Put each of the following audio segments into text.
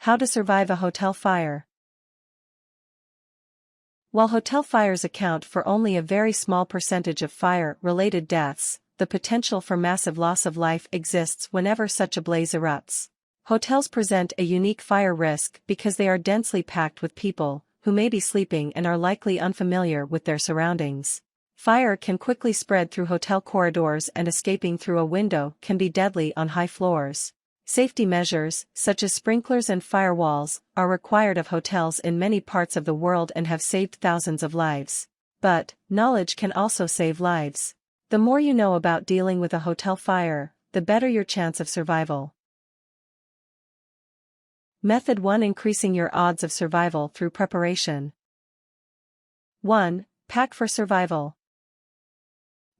How to survive a hotel fire. While hotel fires account for only a very small percentage of fire-related deaths, the potential for massive loss of life exists whenever such a blaze erupts. Hotels present a unique fire risk because they are densely packed with people who may be sleeping and are likely unfamiliar with their surroundings. Fire can quickly spread through hotel corridors, and escaping through a window can be deadly on high floors. Safety measures, such as sprinklers and firewalls, are required of hotels in many parts of the world and have saved thousands of lives. But, knowledge can also save lives. The more you know about dealing with a hotel fire, the better your chance of survival. Method 1: Increasing your odds of survival through preparation. 1. Pack for survival.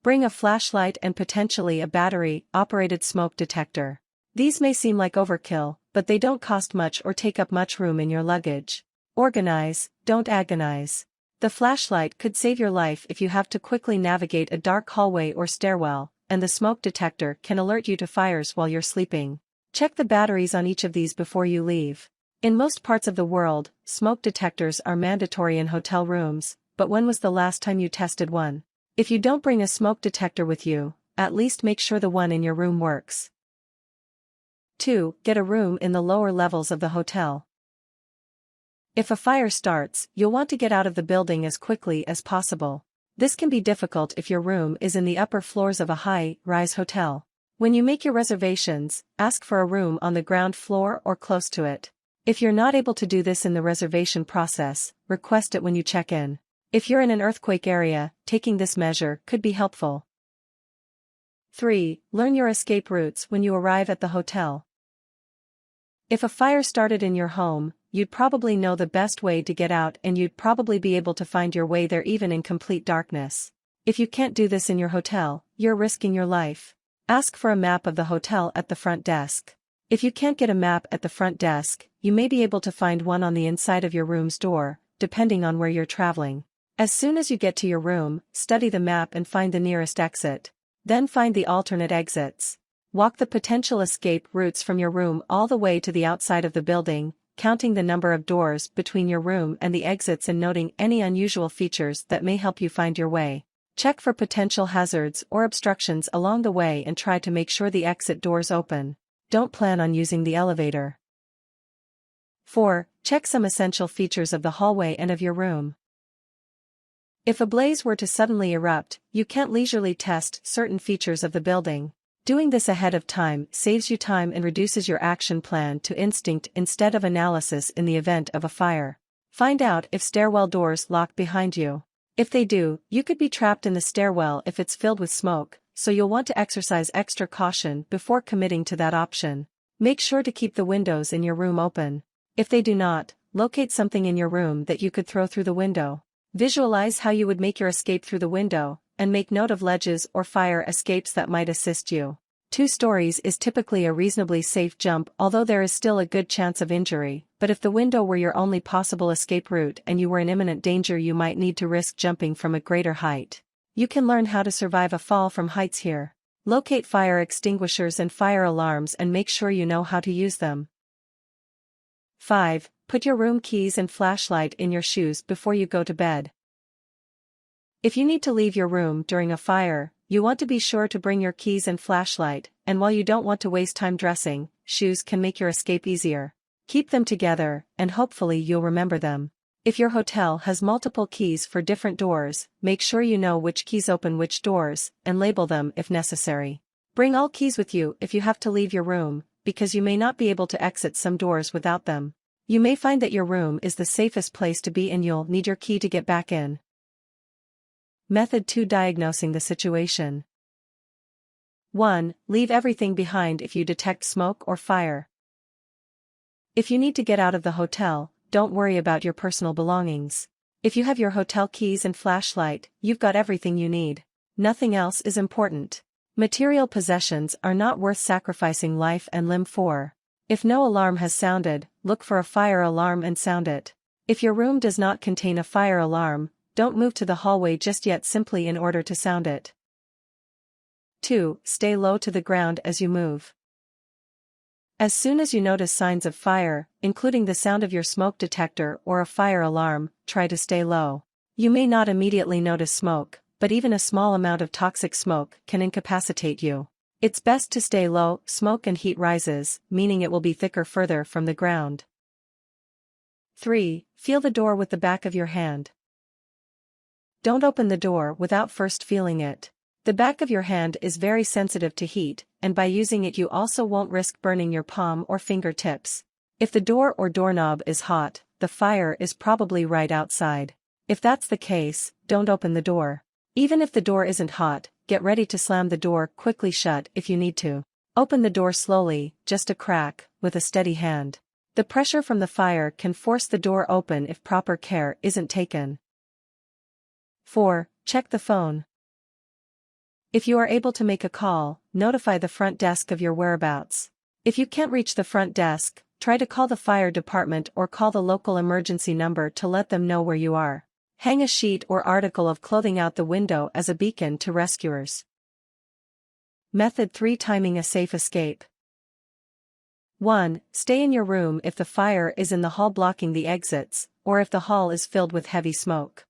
Bring a flashlight and potentially a battery-operated smoke detector. These may seem like overkill, but they don't cost much or take up much room in your luggage. Organize, don't agonize. The flashlight could save your life if you have to quickly navigate a dark hallway or stairwell, and the smoke detector can alert you to fires while you're sleeping. Check the batteries on each of these before you leave. In most parts of the world, smoke detectors are mandatory in hotel rooms, but when was the last time you tested one? If you don't bring a smoke detector with you, at least make sure the one in your room works. 2. Get a room in the lower levels of the hotel. If a fire starts, you'll want to get out of the building as quickly as possible. This can be difficult if your room is in the upper floors of a high-rise hotel. When you make your reservations, ask for a room on the ground floor or close to it. If you're not able to do this in the reservation process, request it when you check in. If you're in an earthquake area, taking this measure could be helpful. 3. Learn your escape routes when you arrive at the hotel. If a fire started in your home, you'd probably know the best way to get out, and you'd probably be able to find your way there even in complete darkness. If you can't do this in your hotel, you're risking your life. Ask for a map of the hotel at the front desk. If you can't get a map at the front desk, you may be able to find one on the inside of your room's door, depending on where you're traveling. As soon as you get to your room, study the map and find the nearest exit. Then find the alternate exits. Walk the potential escape routes from your room all the way to the outside of the building, counting the number of doors between your room and the exits and noting any unusual features that may help you find your way. Check for potential hazards or obstructions along the way and try to make sure the exit doors open. Don't plan on using the elevator. 4. Check some essential features of the hallway and of your room. If a blaze were to suddenly erupt, you can't leisurely test certain features of the building. Doing this ahead of time saves you time and reduces your action plan to instinct instead of analysis in the event of a fire. Find out if stairwell doors lock behind you. If they do, you could be trapped in the stairwell if it's filled with smoke, so you'll want to exercise extra caution before committing to that option. Make sure to keep the windows in your room open. If they do not, locate something in your room that you could throw through the window. Visualize how you would make your escape through the window, and make note of ledges or fire escapes that might assist you. 2 stories is typically a reasonably safe jump, although there is still a good chance of injury, but if the window were your only possible escape route and you were in imminent danger, you might need to risk jumping from a greater height. You can learn how to survive a fall from heights here. Locate fire extinguishers and fire alarms and make sure you know how to use them. 5. Put your room keys and flashlight in your shoes before you go to bed. If you need to leave your room during a fire, you want to be sure to bring your keys and flashlight, and while you don't want to waste time dressing, shoes can make your escape easier. Keep them together, and hopefully you'll remember them. If your hotel has multiple keys for different doors, make sure you know which keys open which doors, and label them if necessary. Bring all keys with you if you have to leave your room, because you may not be able to exit some doors without them. You may find that your room is the safest place to be and you'll need your key to get back in. Method 2: Diagnosing the situation. 1. Leave everything behind if you detect smoke or fire. If you need to get out of the hotel, don't worry about your personal belongings. If you have your hotel keys and flashlight, you've got everything you need. Nothing else is important. Material possessions are not worth sacrificing life and limb for. If no alarm has sounded, look for a fire alarm and sound it. If your room does not contain a fire alarm, don't move to the hallway just yet simply in order to sound it. 2. Stay low to the ground as you move. As soon as you notice signs of fire, including the sound of your smoke detector or a fire alarm, try to stay low. You may not immediately notice smoke, but even a small amount of toxic smoke can incapacitate you. It's best to stay low. Smoke and heat rises, meaning it will be thicker further from the ground. 3. Feel the door with the back of your hand. Don't open the door without first feeling it. The back of your hand is very sensitive to heat, and by using it you also won't risk burning your palm or fingertips. If the door or doorknob is hot, the fire is probably right outside. If that's the case, don't open the door. Even if the door isn't hot, get ready to slam the door quickly shut if you need to. Open the door slowly, just a crack, with a steady hand. The pressure from the fire can force the door open if proper care isn't taken. 4. Check the phone. If you are able to make a call, notify the front desk of your whereabouts. If you can't reach the front desk, try to call the fire department or call the local emergency number to let them know where you are. Hang a sheet or article of clothing out the window as a beacon to rescuers. Method 3. Timing a safe escape. 1. Stay in your room if the fire is in the hall blocking the exits, or if the hall is filled with heavy smoke.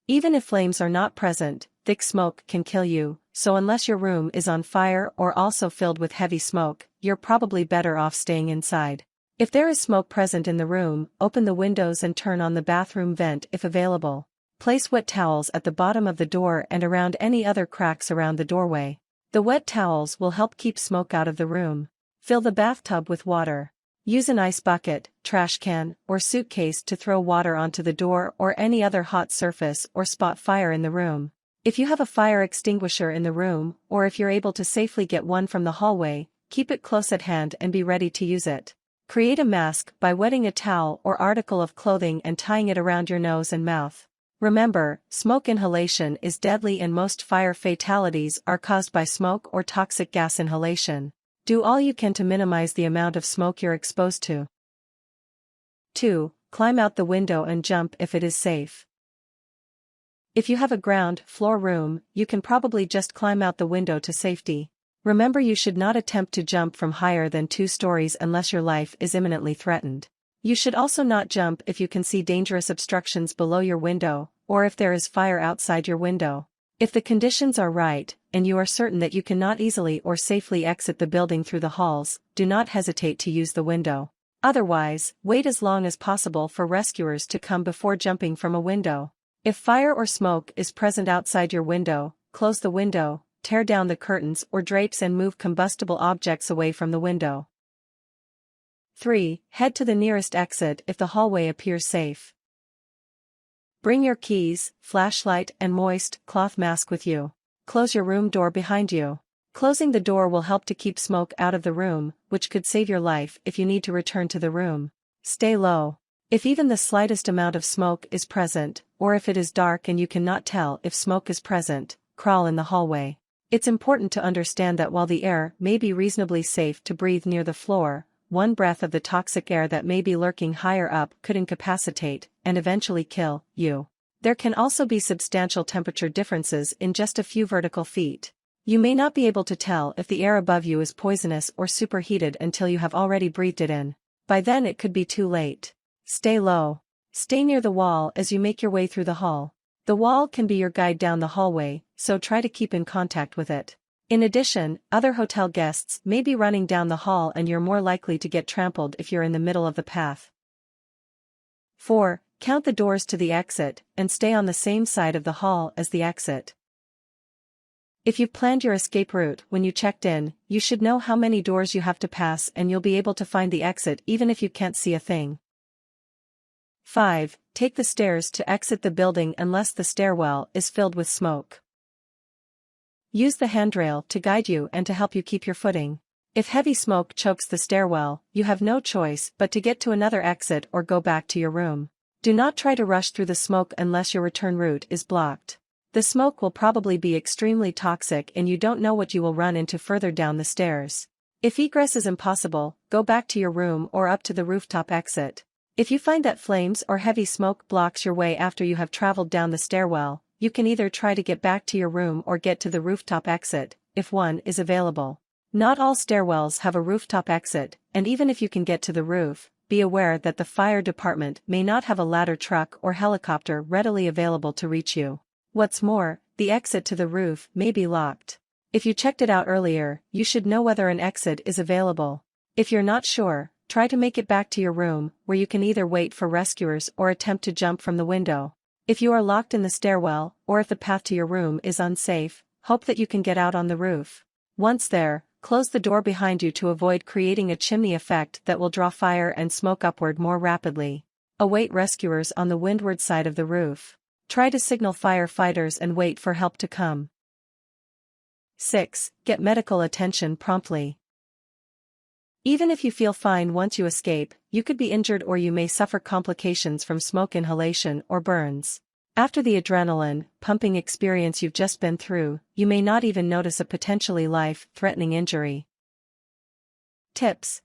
Even if flames are not present, thick smoke can kill you, so unless your room is on fire or also filled with heavy smoke, you're probably better off staying inside. If there is smoke present in the room, open the windows and turn on the bathroom vent if available. Place wet towels at the bottom of the door and around any other cracks around the doorway. The wet towels will help keep smoke out of the room. Fill the bathtub with water. Use an ice bucket, trash can, or suitcase to throw water onto the door or any other hot surface or spot fire in the room. If you have a fire extinguisher in the room, or if you're able to safely get one from the hallway, keep it close at hand and be ready to use it. Create a mask by wetting a towel or article of clothing and tying it around your nose and mouth. Remember, smoke inhalation is deadly and most fire fatalities are caused by smoke or toxic gas inhalation. Do all you can to minimize the amount of smoke you're exposed to. 2. Climb out the window and jump if it is safe. If you have a ground floor room, you can probably just climb out the window to safety. Remember, you should not attempt to jump from higher than 2 stories unless your life is imminently threatened. You should also not jump if you can see dangerous obstructions below your window, or if there is fire outside your window. If the conditions are right, and you are certain that you cannot easily or safely exit the building through the halls, do not hesitate to use the window. Otherwise, wait as long as possible for rescuers to come before jumping from a window. If fire or smoke is present outside your window, close the window, tear down the curtains or drapes and move combustible objects away from the window. 3. Head to the nearest exit if the hallway appears safe. Bring your keys, flashlight and moist cloth mask with you. Close your room door behind you. Closing the door will help to keep smoke out of the room, which could save your life if you need to return to the room. Stay low. If even the slightest amount of smoke is present, or if it is dark and you cannot tell if smoke is present, crawl in the hallway. It's important to understand that while the air may be reasonably safe to breathe near the floor, one breath of the toxic air that may be lurking higher up could incapacitate, and eventually kill, you. There can also be substantial temperature differences in just a few vertical feet. You may not be able to tell if the air above you is poisonous or superheated until you have already breathed it in. By then it could be too late. Stay low. Stay near the wall as you make your way through the hall. The wall can be your guide down the hallway, so try to keep in contact with it. In addition, other hotel guests may be running down the hall and you're more likely to get trampled if you're in the middle of the path. 4. Count the doors to the exit, and stay on the same side of the hall as the exit. If you've planned your escape route when you checked in, you should know how many doors you have to pass and you'll be able to find the exit even if you can't see a thing. 5. Take the stairs to exit the building unless the stairwell is filled with smoke. Use the handrail to guide you and to help you keep your footing. If heavy smoke chokes the stairwell, you have no choice but to get to another exit or go back to your room. Do not try to rush through the smoke unless your return route is blocked. The smoke will probably be extremely toxic and you don't know what you will run into further down the stairs. If egress is impossible, go back to your room or up to the rooftop exit. If you find that flames or heavy smoke blocks your way after you have traveled down the stairwell, you can either try to get back to your room or get to the rooftop exit, if one is available. Not all stairwells have a rooftop exit, and even if you can get to the roof, be aware that the fire department may not have a ladder truck or helicopter readily available to reach you. What's more, the exit to the roof may be locked. If you checked it out earlier, you should know whether an exit is available. If you're not sure, try to make it back to your room, where you can either wait for rescuers or attempt to jump from the window. If you are locked in the stairwell, or if the path to your room is unsafe, hope that you can get out on the roof. Once there, close the door behind you to avoid creating a chimney effect that will draw fire and smoke upward more rapidly. Await rescuers on the windward side of the roof. Try to signal firefighters and wait for help to come. 6. Get medical attention promptly. Even if you feel fine once you escape, you could be injured or you may suffer complications from smoke inhalation or burns. After the adrenaline pumping experience you've just been through, you may not even notice a potentially life-threatening injury. Tips: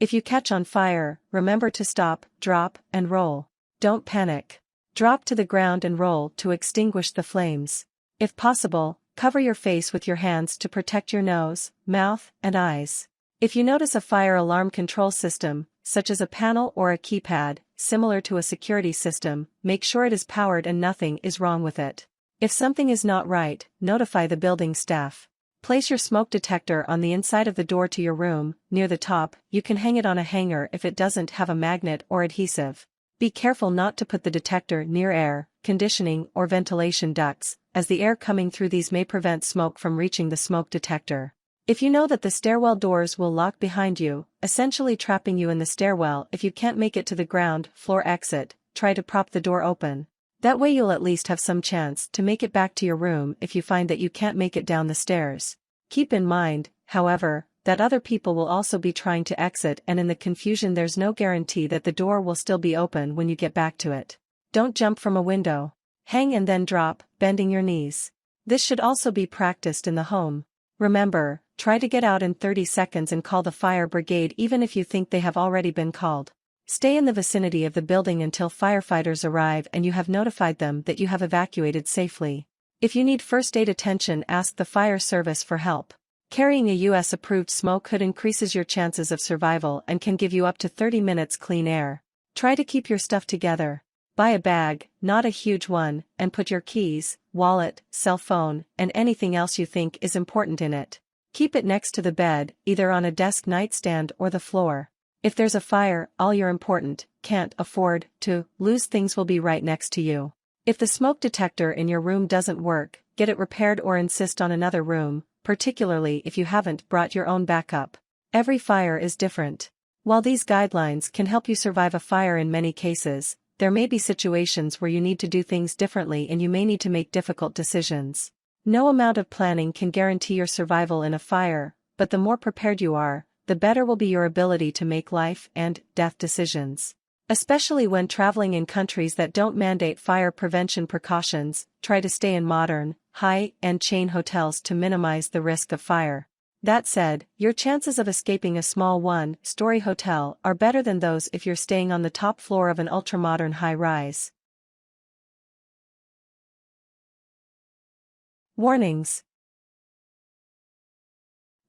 if you catch on fire, remember to stop, drop, and roll. Don't panic. Drop to the ground and roll to extinguish the flames. If possible, cover your face with your hands to protect your nose, mouth, and eyes. If you notice a fire alarm control system, such as a panel or a keypad, similar to a security system, make sure it is powered and nothing is wrong with it. If something is not right, notify the building staff. Place your smoke detector on the inside of the door to your room, near the top. You can hang it on a hanger if it doesn't have a magnet or adhesive. Be careful not to put the detector near air, conditioning, or ventilation ducts, as the air coming through these may prevent smoke from reaching the smoke detector. If you know that the stairwell doors will lock behind you, essentially trapping you in the stairwell if you can't make it to the ground floor exit, try to prop the door open. That way you'll at least have some chance to make it back to your room if you find that you can't make it down the stairs. Keep in mind, however, that other people will also be trying to exit, and in the confusion there's no guarantee that the door will still be open when you get back to it. Don't jump from a window. Hang and then drop, bending your knees. This should also be practiced in the home. Remember, try to get out in 30 seconds and call the fire brigade even if you think they have already been called. Stay in the vicinity of the building until firefighters arrive and you have notified them that you have evacuated safely. If you need first aid attention, ask the fire service for help. Carrying a US-approved smoke hood increases your chances of survival and can give you up to 30 minutes clean air. Try to keep your stuff together. Buy a bag, not a huge one, and put your keys, wallet, cell phone, and anything else you think is important in it. Keep it next to the bed, either on a desk nightstand or the floor. If there's a fire, all your important, can't afford to lose things will be right next to you. If the smoke detector in your room doesn't work, get it repaired or insist on another room, particularly if you haven't brought your own backup. Every fire is different. While these guidelines can help you survive a fire in many cases, there may be situations where you need to do things differently and you may need to make difficult decisions. No amount of planning can guarantee your survival in a fire, but the more prepared you are, the better will be your ability to make life and death decisions. Especially when traveling in countries that don't mandate fire prevention precautions, try to stay in modern, high-end chain hotels to minimize the risk of fire. That said, your chances of escaping a small one-story hotel are better than those if you're staying on the top floor of an ultramodern high-rise. Warnings.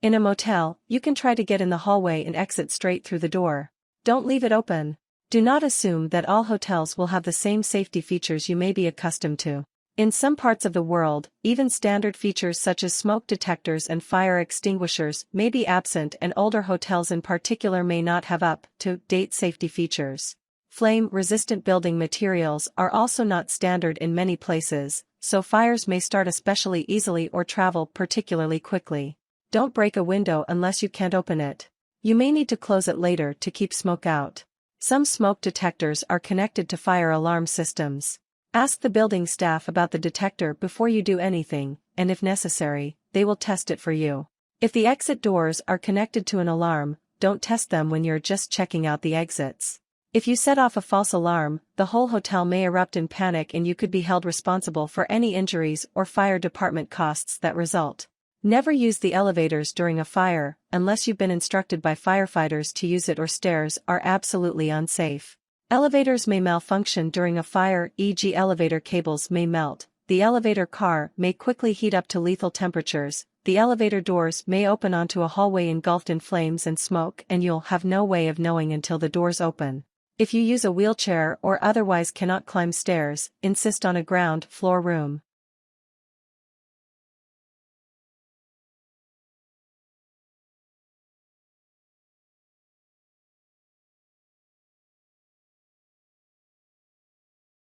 In a motel, you can try to get in the hallway and exit straight through the door. Don't leave it open. Do not assume that all hotels will have the same safety features you may be accustomed to. In some parts of the world, even standard features such as smoke detectors and fire extinguishers may be absent, and older hotels in particular may not have up-to-date safety features. Flame-resistant building materials are also not standard in many places, so fires may start especially easily or travel particularly quickly. Don't break a window unless you can't open it. You may need to close it later to keep smoke out. Some smoke detectors are connected to fire alarm systems. Ask the building staff about the detector before you do anything, and if necessary, they will test it for you. If the exit doors are connected to an alarm, don't test them when you're just checking out the exits. If you set off a false alarm, the whole hotel may erupt in panic and you could be held responsible for any injuries or fire department costs that result. Never use the elevators during a fire, unless you've been instructed by firefighters to use it, or stairs are absolutely unsafe. Elevators may malfunction during a fire, e.g. elevator cables may melt, the elevator car may quickly heat up to lethal temperatures, the elevator doors may open onto a hallway engulfed in flames and smoke, and you'll have no way of knowing until the doors open. If you use a wheelchair or otherwise cannot climb stairs, insist on a ground floor room.